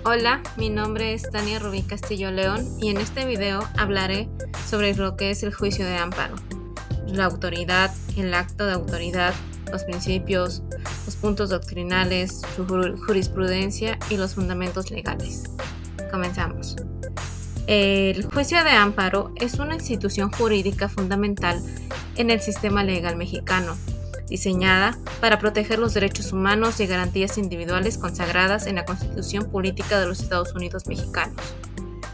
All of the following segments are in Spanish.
Hola, mi nombre es Tania Rubí Castillo León y en este video hablaré sobre lo que es el juicio de amparo, la autoridad, el acto de autoridad, los principios, los puntos doctrinales, su jurisprudencia y los fundamentos legales. Comenzamos. El juicio de amparo es una institución jurídica fundamental en el sistema legal mexicano, diseñada para proteger los derechos humanos y garantías individuales consagradas en la Constitución Política de los Estados Unidos Mexicanos.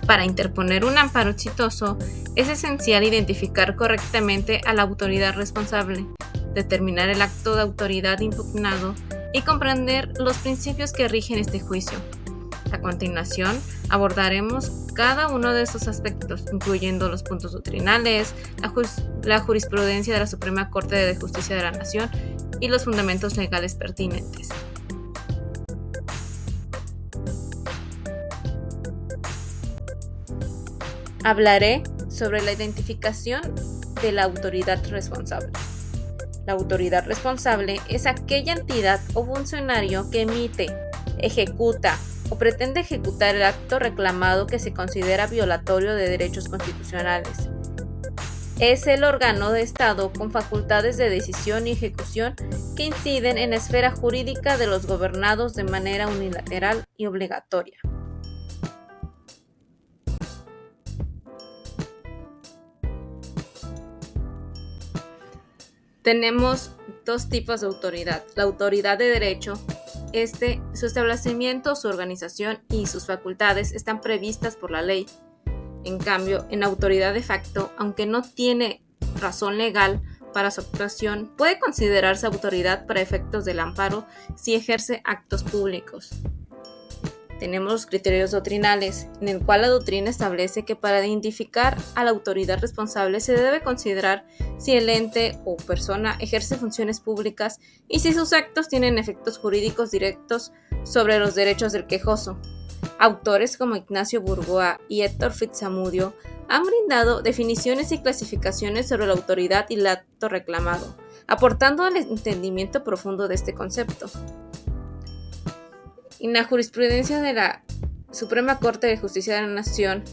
Para interponer un amparo exitoso, es esencial identificar correctamente a la autoridad responsable, determinar el acto de autoridad impugnado y comprender los principios que rigen este juicio. A continuación, abordaremos cada uno de estos aspectos, incluyendo los puntos doctrinales, la jurisprudencia de la Suprema Corte de Justicia de la Nación y los fundamentos legales pertinentes. Hablaré sobre la identificación de la autoridad responsable. La autoridad responsable es aquella entidad o funcionario que emite, ejecuta o pretende ejecutar el acto reclamado que se considera violatorio de derechos constitucionales. Es el órgano de Estado con facultades de decisión y ejecución que inciden en la esfera jurídica de los gobernados de manera unilateral y obligatoria. Tenemos dos tipos de autoridad. La autoridad de derecho. Su establecimiento, su organización y sus facultades están previstas por la ley. En cambio, en autoridad de facto, aunque no tiene razón legal para su actuación, puede considerarse autoridad para efectos del amparo si ejerce actos públicos. Tenemos los criterios doctrinales, en el cual la doctrina establece que para identificar a la autoridad responsable se debe considerar si el ente o persona ejerce funciones públicas y si sus actos tienen efectos jurídicos directos sobre los derechos del quejoso. Autores como Ignacio Burgoa y Héctor Fitzsamudio han brindado definiciones y clasificaciones sobre la autoridad y el acto reclamado, aportando al entendimiento profundo de este concepto. En la jurisprudencia de la Suprema Corte de Justicia de la Nación,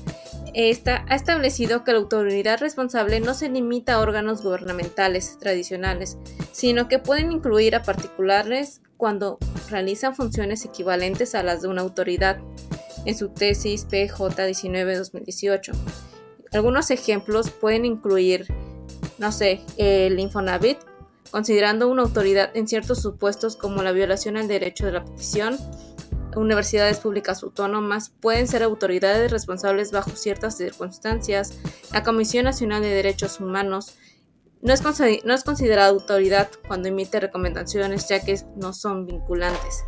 esta ha establecido que la autoridad responsable no se limita a órganos gubernamentales tradicionales, sino que pueden incluir a particulares cuando realizan funciones equivalentes a las de una autoridad, en su tesis PJ 19-2018. Algunos ejemplos pueden incluir, el Infonavit, considerando una autoridad en ciertos supuestos como la violación al derecho de la petición. Universidades públicas autónomas pueden ser autoridades responsables bajo ciertas circunstancias. La Comisión Nacional de Derechos Humanos no es considerada autoridad cuando emite recomendaciones, ya que no son vinculantes.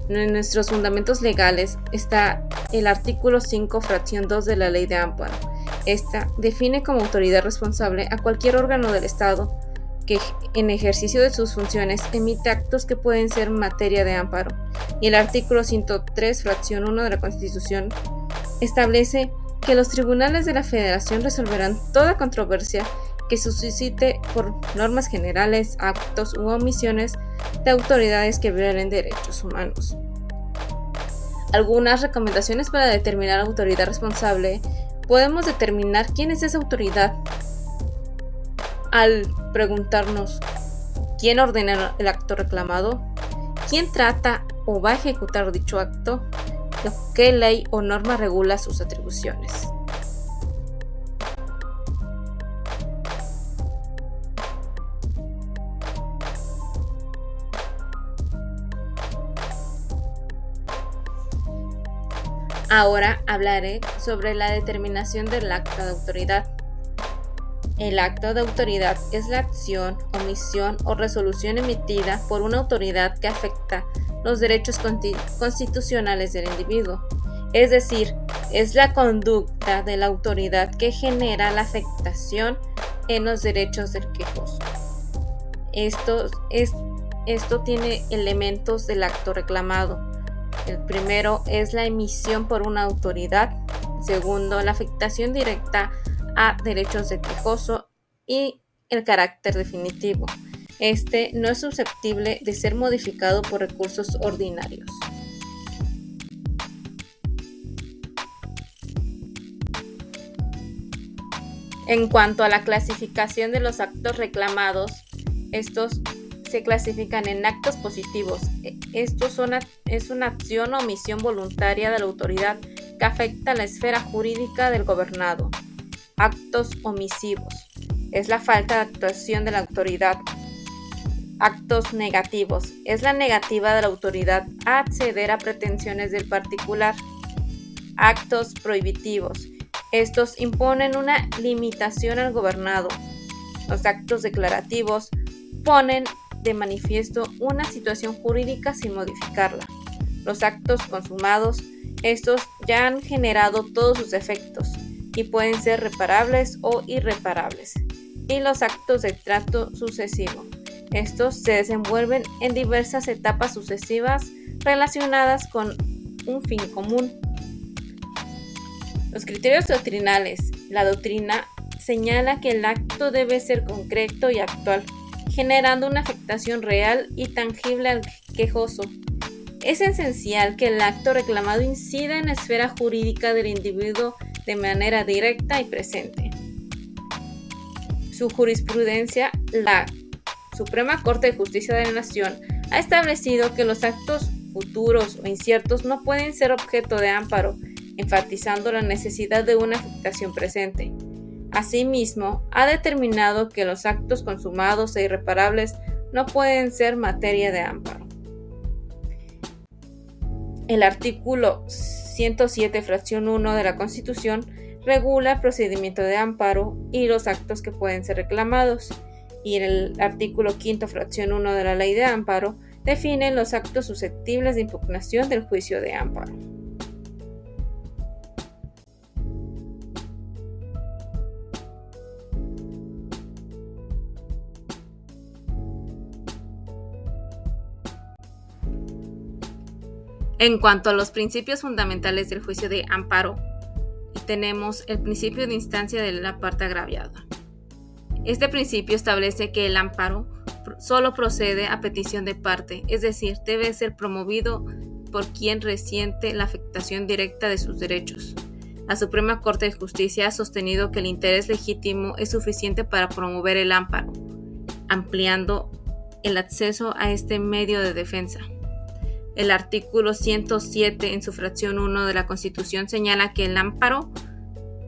En nuestros fundamentos legales está el artículo 5, fracción 2 de la Ley de Amparo. Esta define como autoridad responsable a cualquier órgano del Estado que en ejercicio de sus funciones emite actos que pueden ser materia de amparo. Y el artículo 103, fracción 1 de la Constitución establece que los tribunales de la Federación resolverán toda controversia que suscite por normas generales, actos u omisiones de autoridades que violen derechos humanos. Algunas recomendaciones para determinar autoridad responsable. Podemos determinar quién es esa autoridad al preguntarnos quién ordena el acto reclamado, quién trata o va a ejecutar dicho acto, qué ley o norma regula sus atribuciones. Ahora hablaré sobre la determinación del acto de autoridad. El acto de autoridad es la acción, omisión o resolución emitida por una autoridad que afecta los derechos constitucionales del individuo. Es decir, es la conducta de la autoridad que genera la afectación en los derechos del quejoso. Esto tiene elementos del acto reclamado. El primero es la emisión por una autoridad. Segundo, la afectación directa a derechos del quejoso y el carácter definitivo. Este no es susceptible de ser modificado por recursos ordinarios. En cuanto a la clasificación de los actos reclamados, estos se clasifican en actos positivos. Es una acción o omisión voluntaria de la autoridad que afecta a la esfera jurídica del gobernado. Actos omisivos. Es la falta de actuación de la autoridad. Actos negativos. Es la negativa de la autoridad a acceder a pretensiones del particular. Actos prohibitivos. Estos imponen una limitación al gobernado. Los actos declarativos ponen de manifiesto una situación jurídica sin modificarla. Los actos consumados, estos ya han generado todos sus efectos y pueden ser reparables o irreparables. Y los actos de trato sucesivo, estos se desenvuelven en diversas etapas sucesivas relacionadas con un fin común. Los criterios doctrinales. La doctrina señala que el acto debe ser concreto y actual, generando una afectación real y tangible al quejoso. Es esencial que el acto reclamado incida en la esfera jurídica del individuo de manera directa y presente. Su jurisprudencia, la Suprema Corte de Justicia de la Nación, ha establecido que los actos futuros o inciertos no pueden ser objeto de amparo, enfatizando la necesidad de una afectación presente. Asimismo, ha determinado que los actos consumados e irreparables no pueden ser materia de amparo. El artículo 107, fracción 1 de la Constitución regula el procedimiento de amparo y los actos que pueden ser reclamados, y el artículo 5, fracción 1 de la Ley de Amparo define los actos susceptibles de impugnación del juicio de amparo. En cuanto a los principios fundamentales del juicio de amparo, tenemos el principio de instancia de la parte agraviada. Este principio establece que el amparo solo procede a petición de parte, es decir, debe ser promovido por quien resiente la afectación directa de sus derechos. La Suprema Corte de Justicia ha sostenido que el interés legítimo es suficiente para promover el amparo, ampliando el acceso a este medio de defensa. El artículo 107 en su fracción 1 de la Constitución señala que el amparo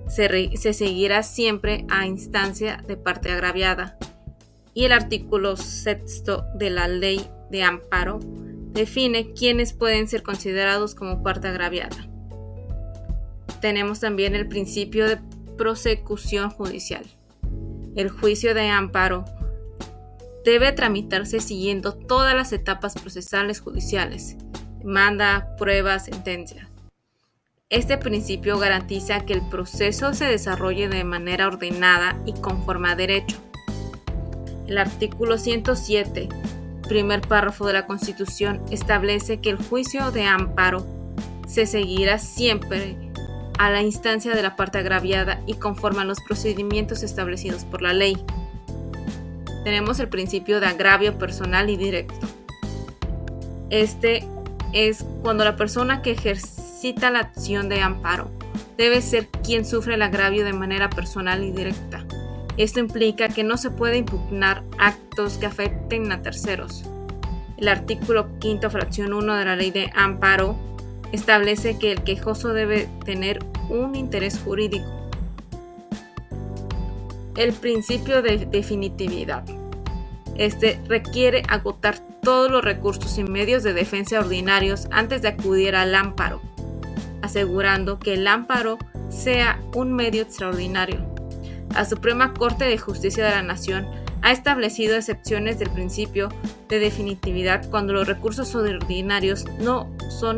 se seguirá siempre a instancia de parte agraviada, y el artículo 6 de la Ley de Amparo define quiénes pueden ser considerados como parte agraviada. Tenemos también el principio de prosecución judicial. El juicio de amparo debe tramitarse siguiendo todas las etapas procesales judiciales: demanda, prueba, sentencia. Este principio garantiza que el proceso se desarrolle de manera ordenada y conforme a derecho. El artículo 107, primer párrafo de la Constitución, establece que el juicio de amparo se seguirá siempre a la instancia de la parte agraviada y conforme a los procedimientos establecidos por la ley. Tenemos el principio de agravio personal y directo. Este es cuando la persona que ejercita la acción de amparo debe ser quien sufre el agravio de manera personal y directa. Esto implica que no se puede impugnar actos que afecten a terceros. El artículo 5, fracción 1 de la Ley de Amparo establece que el quejoso debe tener un interés jurídico. El principio de definitividad. Este requiere agotar todos los recursos y medios de defensa ordinarios antes de acudir al amparo, asegurando que el amparo sea un medio extraordinario. La Suprema Corte de Justicia de la Nación ha establecido excepciones del principio de definitividad cuando los recursos ordinarios no son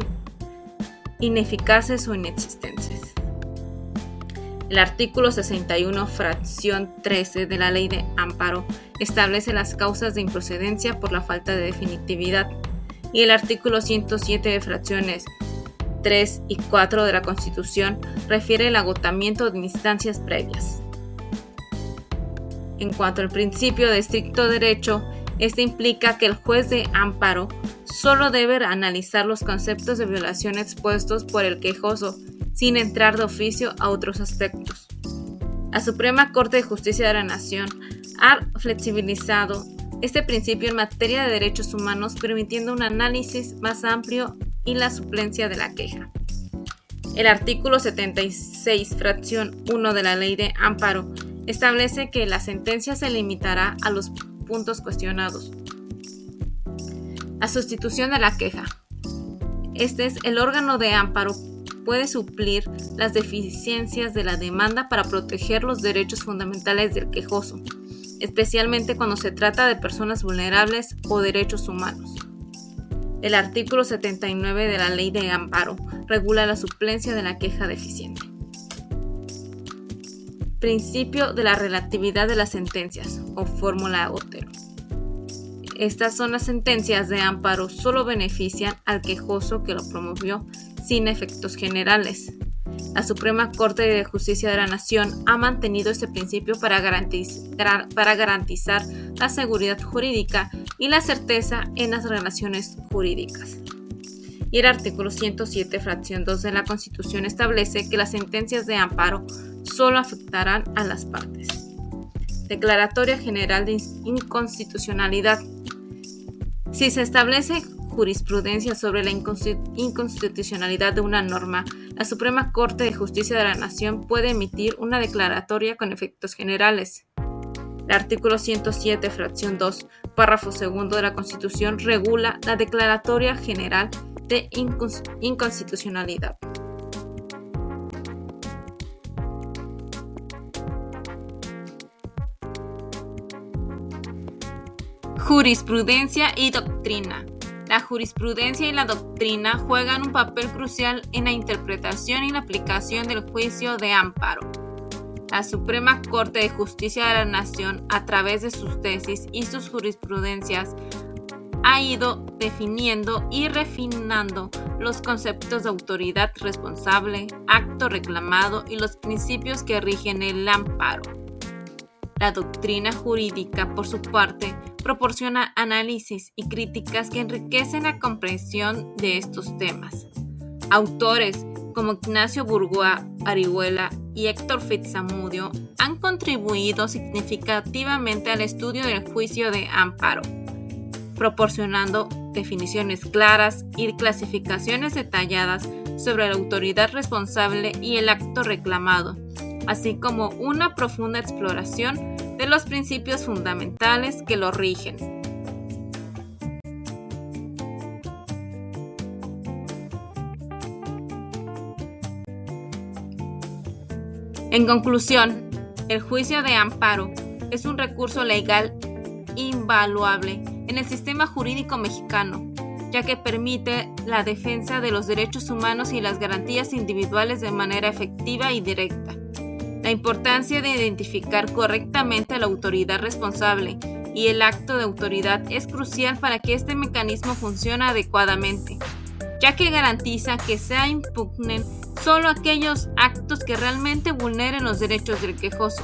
ineficaces o inexistentes. El artículo 61, fracción 13 de la Ley de Amparo establece las causas de improcedencia por la falta de definitividad, y el artículo 107 de fracciones 3 y 4 de la Constitución refiere el agotamiento de instancias previas. En cuanto al principio de estricto derecho, este implica que el juez de amparo solo debe analizar los conceptos de violación expuestos por el quejoso, sin entrar de oficio a otros aspectos. La Suprema Corte de Justicia de la Nación ha flexibilizado este principio en materia de derechos humanos, permitiendo un análisis más amplio y la suplencia de la queja. El artículo 76, fracción 1 de la Ley de Amparo establece que la sentencia se limitará a los puntos cuestionados. La sustitución de la queja. Este es el órgano de amparo puede suplir las deficiencias de la demanda para proteger los derechos fundamentales del quejoso, especialmente cuando se trata de personas vulnerables o derechos humanos. El artículo 79 de la Ley de Amparo regula la suplencia de la queja deficiente. Principio de la relatividad de las sentencias o fórmula Otero. Estas son las sentencias de amparo solo benefician al quejoso que lo promovió sin efectos generales. La Suprema Corte de Justicia de la Nación ha mantenido este principio para garantizar la seguridad jurídica y la certeza en las relaciones jurídicas. Y el artículo 107, fracción 2 de la Constitución establece que las sentencias de amparo solo afectarán a las partes. Declaratoria General de Inconstitucionalidad. Si se establece jurisprudencia sobre la inconstitucionalidad de una norma, la Suprema Corte de Justicia de la Nación puede emitir una declaratoria con efectos generales. El artículo 107, fracción 2, párrafo 2 de la Constitución regula la declaratoria general de inconstitucionalidad. Jurisprudencia y doctrina. La jurisprudencia y la doctrina juegan un papel crucial en la interpretación y la aplicación del juicio de amparo. La Suprema Corte de Justicia de la Nación, a través de sus tesis y sus jurisprudencias, ha ido definiendo y refinando los conceptos de autoridad responsable, acto reclamado y los principios que rigen el amparo. La doctrina jurídica, por su parte, proporciona análisis y críticas que enriquecen la comprensión de estos temas. Autores como Ignacio Burgoa Arihuela y Héctor Fitzsamudio han contribuido significativamente al estudio del juicio de amparo, proporcionando definiciones claras y clasificaciones detalladas sobre la autoridad responsable y el acto reclamado, así como una profunda exploración de los principios fundamentales que lo rigen. En conclusión, el juicio de amparo es un recurso legal invaluable en el sistema jurídico mexicano, ya que permite la defensa de los derechos humanos y las garantías individuales de manera efectiva y directa. La importancia de identificar correctamente a la autoridad responsable y el acto de autoridad es crucial para que este mecanismo funcione adecuadamente, ya que garantiza que se impugnen solo aquellos actos que realmente vulneren los derechos del quejoso.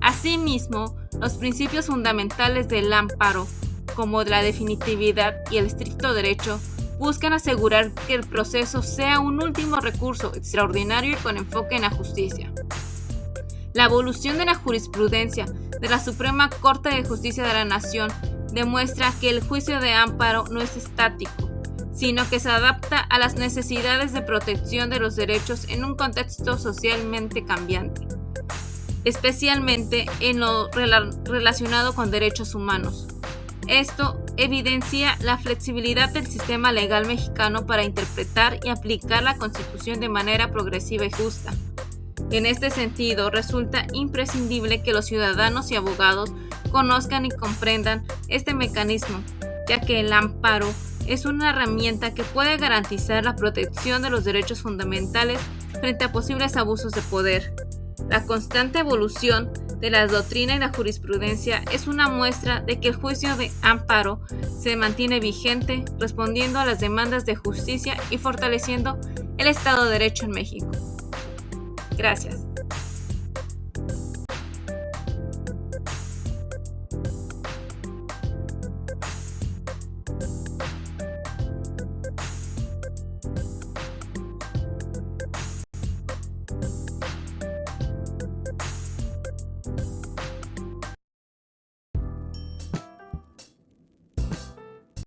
Asimismo, los principios fundamentales del amparo, como la definitividad y el estricto derecho, buscan asegurar que el proceso sea un último recurso extraordinario y con enfoque en la justicia. La evolución de la jurisprudencia de la Suprema Corte de Justicia de la Nación demuestra que el juicio de amparo no es estático, sino que se adapta a las necesidades de protección de los derechos en un contexto socialmente cambiante, especialmente en lo relacionado con derechos humanos. Esto evidencia la flexibilidad del sistema legal mexicano para interpretar y aplicar la Constitución de manera progresiva y justa. En este sentido, resulta imprescindible que los ciudadanos y abogados conozcan y comprendan este mecanismo, ya que el amparo es una herramienta que puede garantizar la protección de los derechos fundamentales frente a posibles abusos de poder. La constante evolución de la doctrina y la jurisprudencia es una muestra de que el juicio de amparo se mantiene vigente, respondiendo a las demandas de justicia y fortaleciendo el Estado de Derecho en México. Gracias.